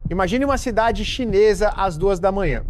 Imagine uma cidade chinesa às 2 da manhã.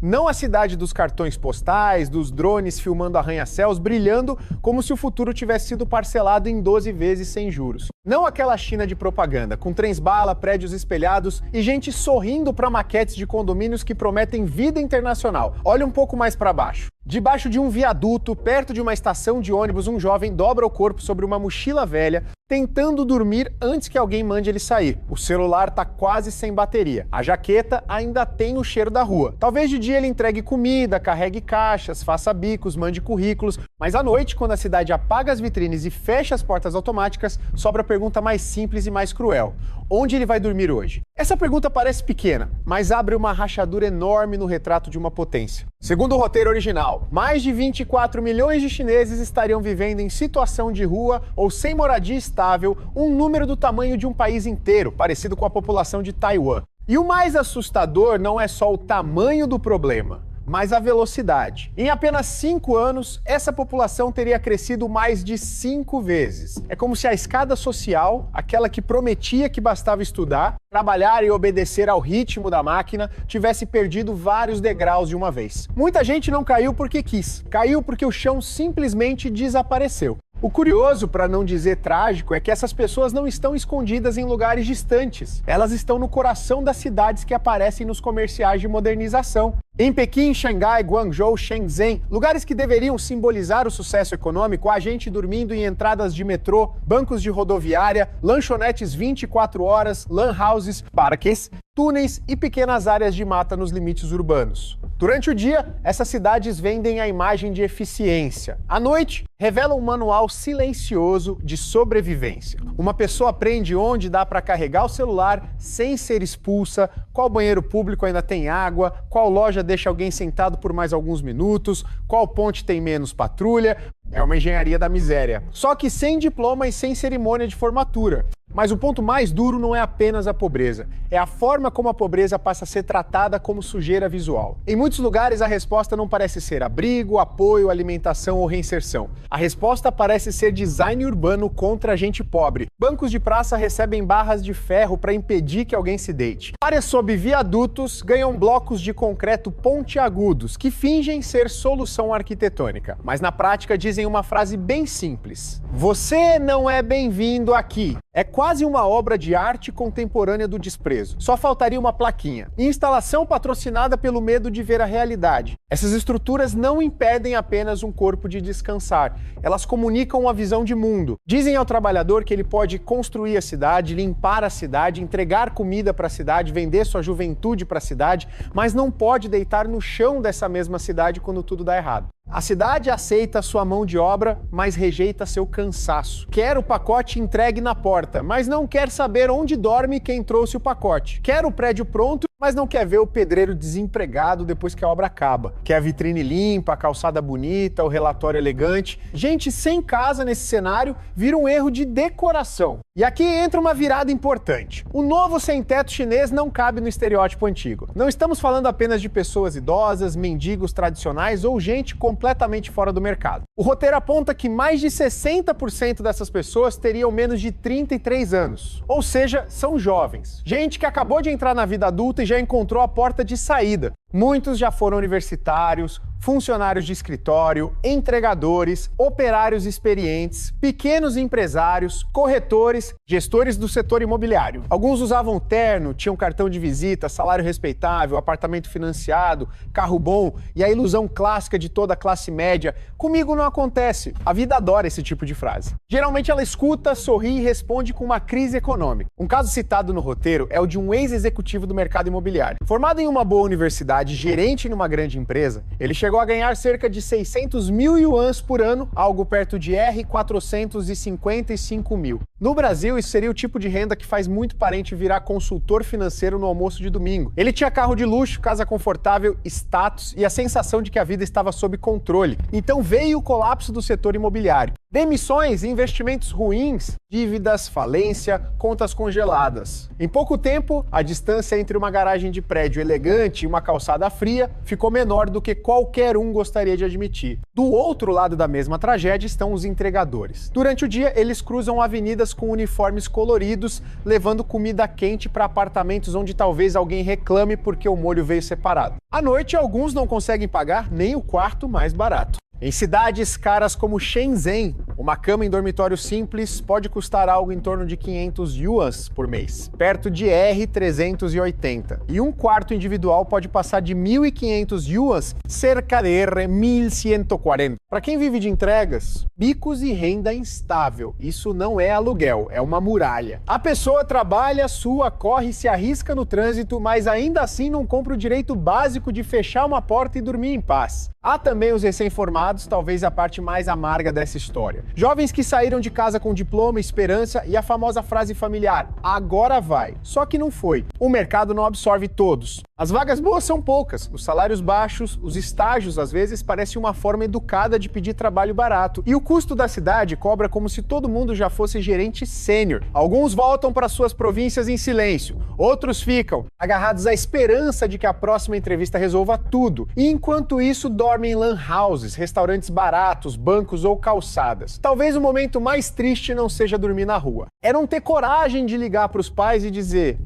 Não a cidade dos cartões postais, dos drones filmando arranha-céus, brilhando como se o futuro tivesse sido parcelado em 12 vezes sem juros. Não aquela China de propaganda, com trens-bala, prédios espelhados e gente sorrindo para maquetes de condomínios que prometem vida internacional. Olha um pouco mais para baixo. Debaixo de um viaduto, perto de uma estação de ônibus, um jovem dobra o corpo sobre uma mochila velha, tentando dormir antes que alguém mande ele sair. O celular tá quase sem bateria. A jaqueta ainda tem o cheiro da rua. Talvez de dia ele entregue comida, carregue caixas, faça bicos, mande currículos, mas à noite, quando a cidade apaga as vitrines e fecha as portas automáticas, sobra a pergunta mais simples e mais cruel. Onde ele vai dormir hoje? Essa pergunta parece pequena, mas abre uma rachadura enorme no retrato de uma potência. Segundo o roteiro original, mais de 24 milhões de chineses estariam vivendo em situação de rua ou sem moradia estável, um número do tamanho de um país inteiro, parecido com a população de Taiwan. E o mais assustador não é só o tamanho do problema, mas a velocidade. Em apenas 5 anos, essa população teria crescido mais de 5 vezes. É como se a escada social, aquela que prometia que bastava estudar, trabalhar e obedecer ao ritmo da máquina, tivesse perdido vários degraus de uma vez. Muita gente não caiu porque quis, caiu porque o chão simplesmente desapareceu. O curioso, para não dizer trágico, é que essas pessoas não estão escondidas em lugares distantes. Elas estão no coração das cidades que aparecem nos comerciais de modernização. Em Pequim, Xangai, Guangzhou, Shenzhen, lugares que deveriam simbolizar o sucesso econômico, há gente dormindo em entradas de metrô, bancos de rodoviária, lanchonetes 24 horas, lan houses, parques, túneis e pequenas áreas de mata nos limites urbanos. Durante o dia, essas cidades vendem a imagem de eficiência. À noite, revelam um manual silencioso de sobrevivência. Uma pessoa aprende onde dá para carregar o celular sem ser expulsa, qual banheiro público ainda tem água, qual loja deixa alguém sentado por mais alguns minutos, qual ponte tem menos patrulha. É uma engenharia da miséria. Só que sem diploma e sem cerimônia de formatura. Mas o ponto mais duro não é apenas a pobreza, é a forma como a pobreza passa a ser tratada como sujeira visual. Em muitos lugares a resposta não parece ser abrigo, apoio, alimentação ou reinserção. A resposta parece ser design urbano contra a gente pobre. Bancos de praça recebem barras de ferro para impedir que alguém se deite. Áreas sob viadutos ganham blocos de concreto pontiagudos que fingem ser solução arquitetônica, mas na prática dizem uma frase bem simples: você não é bem-vindo aqui. É quase uma obra de arte contemporânea do desprezo. Só faltaria uma plaquinha. Instalação patrocinada pelo medo de ver a realidade. Essas estruturas não impedem apenas um corpo de descansar. Elas comunicam uma visão de mundo. Dizem ao trabalhador que ele pode construir a cidade, limpar a cidade, entregar comida para a cidade, vender sua juventude para a cidade, mas não pode deitar no chão dessa mesma cidade quando tudo dá errado. A cidade aceita sua mão de obra, mas rejeita seu cansaço. Quer o pacote entregue na porta, mas não quer saber onde dorme quem trouxe o pacote. Quer o prédio pronto, mas não quer ver o pedreiro desempregado depois que a obra acaba. Quer a vitrine limpa, a calçada bonita, o relatório elegante. Gente sem casa nesse cenário vira um erro de decoração. E aqui entra uma virada importante. O novo sem-teto chinês não cabe no estereótipo antigo. Não estamos falando apenas de pessoas idosas, mendigos tradicionais ou gente completamente fora do mercado. O roteiro aponta que mais de 60% dessas pessoas teriam menos de 33 anos. Ou seja, são jovens. Gente que acabou de entrar na vida adulta e já encontrou a porta de saída. Muitos já foram universitários, funcionários de escritório, entregadores, operários experientes, pequenos empresários, corretores, gestores do setor imobiliário. Alguns usavam terno, tinham cartão de visita, salário respeitável, apartamento financiado, carro bom e a ilusão clássica de toda a classe média. Comigo não acontece. A vida adora esse tipo de frase. Geralmente ela escuta, sorri e responde com uma crise econômica. Um caso citado no roteiro é o de um ex-executivo do mercado imobiliário. Formado em uma boa universidade, gerente numa grande empresa, ele chegou a ganhar cerca de 600 mil yuans por ano, algo perto de R$ 455 mil. No Brasil, isso seria o tipo de renda que faz muito parente virar consultor financeiro no almoço de domingo. Ele tinha carro de luxo, casa confortável, status e a sensação de que a vida estava sob controle. Então veio o colapso do setor imobiliário. Demissões, investimentos ruins, dívidas, falência, contas congeladas. Em pouco tempo, a distância entre uma garagem de prédio elegante e uma calçada fria ficou menor do que qualquer um gostaria de admitir. Do outro lado da mesma tragédia estão os entregadores. Durante o dia, eles cruzam avenidas com uniformes coloridos, levando comida quente para apartamentos onde talvez alguém reclame porque o molho veio separado. À noite, alguns não conseguem pagar nem o quarto mais barato. Em cidades caras como Shenzhen, uma cama em dormitório simples pode custar algo em torno de 500 yuans por mês, perto de R$380. E um quarto individual pode passar de 1.500 yuans, cerca de R$1.140. Para quem vive de entregas, bicos e renda instável. Isso não é aluguel, é uma muralha. A pessoa trabalha, sua, corre, se arrisca no trânsito, mas ainda assim não compra o direito básico de fechar uma porta e dormir em paz. Há também os recém-formados, talvez a parte mais amarga dessa história. Jovens que saíram de casa com diploma, esperança e a famosa frase familiar, agora vai. Só que não foi. O mercado não absorve todos. As vagas boas são poucas, os salários baixos, os estágios às vezes parecem uma forma educada de pedir trabalho barato. E o custo da cidade cobra como se todo mundo já fosse gerente sênior. Alguns voltam para suas províncias em silêncio, outros ficam agarrados à esperança de que a próxima entrevista resolva tudo. E enquanto isso dormem em lan houses, restaurantes baratos, bancos ou calçadas. Talvez o momento mais triste não seja dormir na rua. É não ter coragem de ligar para os pais e dizer: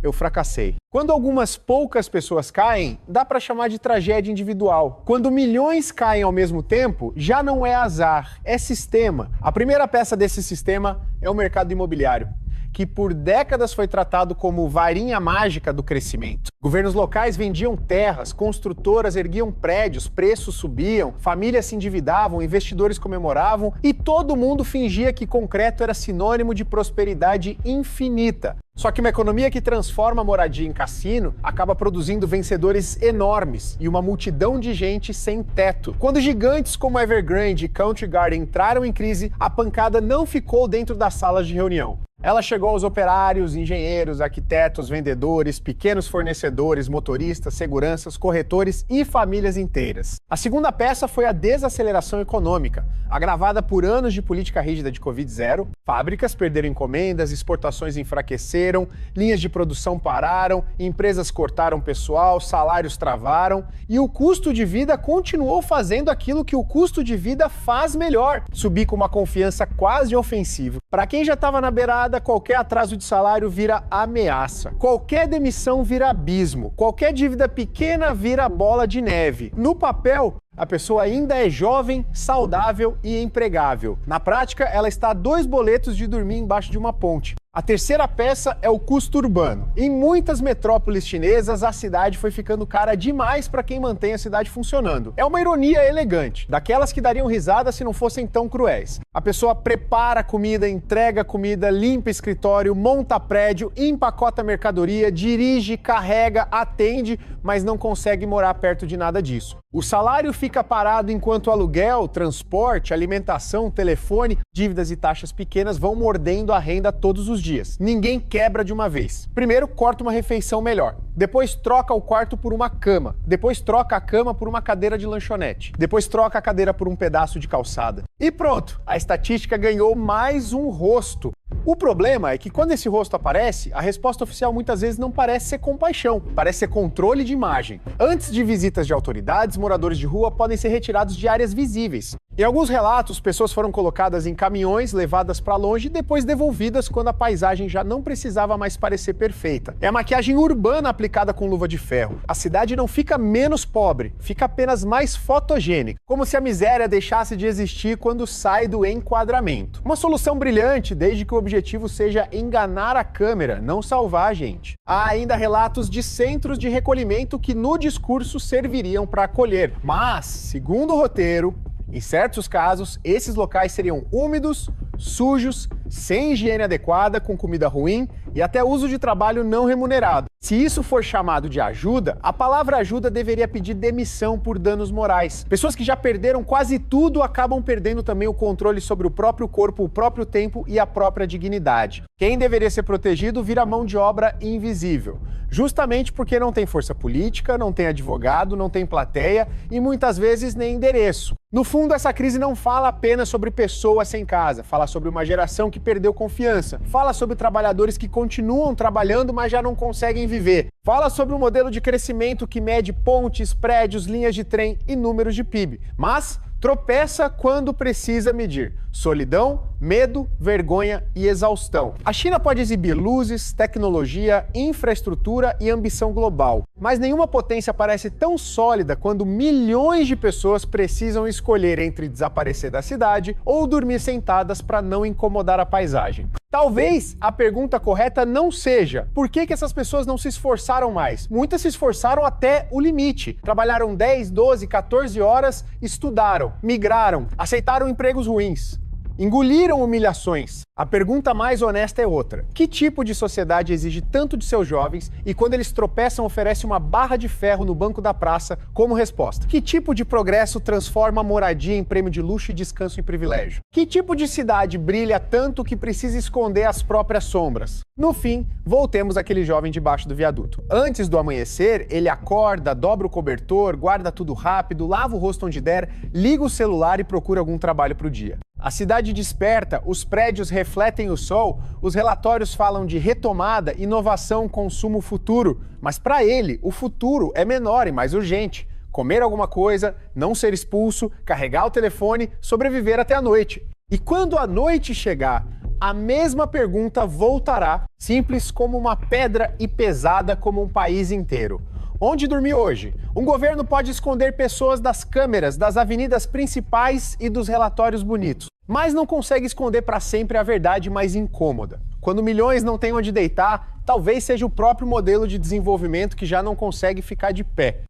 eu fracassei. Quando algumas poucas pessoas caem, dá para chamar de tragédia individual. Quando milhões caem ao mesmo tempo, já não é azar, é sistema. A primeira peça desse sistema é o mercado imobiliário, que por décadas foi tratado como varinha mágica do crescimento. Governos locais vendiam terras, construtoras erguiam prédios, preços subiam, famílias se endividavam, investidores comemoravam e todo mundo fingia que concreto era sinônimo de prosperidade infinita. Só que uma economia que transforma a moradia em cassino acaba produzindo vencedores enormes e uma multidão de gente sem teto. Quando gigantes como Evergrande e Country Garden entraram em crise, a pancada não ficou dentro das salas de reunião. Ela chegou aos operários, engenheiros, arquitetos, vendedores, pequenos fornecedores, motoristas, seguranças, corretores e famílias inteiras. A segunda peça foi a desaceleração econômica, agravada por anos de política rígida de Covid-0. Fábricas perderam encomendas, exportações enfraqueceram, linhas de produção pararam, empresas cortaram pessoal, salários travaram e o custo de vida continuou fazendo aquilo que o custo de vida faz melhor, subir com uma confiança quase ofensiva. Para quem já estava na beirada, qualquer atraso de salário vira ameaça. Qualquer demissão vira abismo. Qualquer dívida pequena vira bola de neve. No papel, a pessoa ainda é jovem, saudável e empregável. Na prática, ela está a 2 boletos de dormir embaixo de uma ponte. A terceira peça é o custo urbano. Em muitas metrópoles chinesas, a cidade foi ficando cara demais para quem mantém a cidade funcionando. É uma ironia elegante, daquelas que dariam risada se não fossem tão cruéis. A pessoa prepara comida, entrega comida, limpa escritório, monta prédio, empacota mercadoria, dirige, carrega, atende, mas não consegue morar perto de nada disso. O salário fica parado enquanto aluguel, transporte, alimentação, telefone, dívidas e taxas pequenas vão mordendo a renda todos os dias. Ninguém quebra de uma vez. Primeiro, corta uma refeição melhor. Depois, troca o quarto por uma cama. Depois, troca a cama por uma cadeira de lanchonete. Depois, troca a cadeira por um pedaço de calçada. E pronto, a estatística ganhou mais um rosto. O problema é que quando esse rosto aparece, a resposta oficial muitas vezes não parece ser compaixão, parece ser controle de imagem. Antes de visitas de autoridades, moradores de rua podem ser retirados de áreas visíveis. Em alguns relatos, pessoas foram colocadas em caminhões, levadas para longe e depois devolvidas quando a paisagem já não precisava mais parecer perfeita. É a maquiagem urbana aplicada com luva de ferro. A cidade não fica menos pobre, fica apenas mais fotogênica, como se a miséria deixasse de existir quando sai do enquadramento. Uma solução brilhante, desde que o objetivo seja enganar a câmera, não salvar a gente. Há ainda relatos de centros de recolhimento que no discurso serviriam para acolher, mas, segundo o roteiro, em certos casos, esses locais seriam úmidos, sujos, sem higiene adequada, com comida ruim e até uso de trabalho não remunerado. Se isso for chamado de ajuda, a palavra ajuda deveria pedir demissão por danos morais. Pessoas que já perderam quase tudo acabam perdendo também o controle sobre o próprio corpo, o próprio tempo e a própria dignidade. Quem deveria ser protegido vira mão de obra invisível. Justamente porque não tem força política, não tem advogado, não tem plateia e muitas vezes nem endereço. No fundo, essa crise não fala apenas sobre pessoas sem casa, fala sobre uma geração que perdeu confiança, fala sobre trabalhadores que continuam trabalhando, mas já não conseguem viver, fala sobre um modelo de crescimento que mede pontes, prédios, linhas de trem e números de PIB, mas tropeça quando precisa medir. Solidão, medo, vergonha e exaustão. A China pode exibir luzes, tecnologia, infraestrutura e ambição global, mas nenhuma potência parece tão sólida quando milhões de pessoas precisam escolher entre desaparecer da cidade ou dormir sentadas para não incomodar a paisagem. Talvez a pergunta correta não seja por que essas pessoas não se esforçaram mais. Muitas se esforçaram até o limite. Trabalharam 10, 12, 14 horas, estudaram, migraram, aceitaram empregos ruins, engoliram humilhações. A pergunta mais honesta é outra. Que tipo de sociedade exige tanto de seus jovens e quando eles tropeçam oferece uma barra de ferro no banco da praça como resposta? Que tipo de progresso transforma a moradia em prêmio de luxo e descanso em privilégio? Que tipo de cidade brilha tanto que precisa esconder as próprias sombras? No fim, voltemos àquele jovem debaixo do viaduto. Antes do amanhecer, ele acorda, dobra o cobertor, guarda tudo rápido, lava o rosto onde der, liga o celular e procura algum trabalho para o dia. A cidade desperta, os prédios refletem o sol, os relatórios falam de retomada, inovação, consumo futuro. Mas para ele, o futuro é menor e mais urgente. Comer alguma coisa, não ser expulso, carregar o telefone, sobreviver até a noite. E quando a noite chegar, a mesma pergunta voltará, simples como uma pedra e pesada como um país inteiro. Onde dormir hoje? Um governo pode esconder pessoas das câmeras, das avenidas principais e dos relatórios bonitos, mas não consegue esconder para sempre a verdade mais incômoda. Quando milhões não têm onde deitar, talvez seja o próprio modelo de desenvolvimento que já não consegue ficar de pé.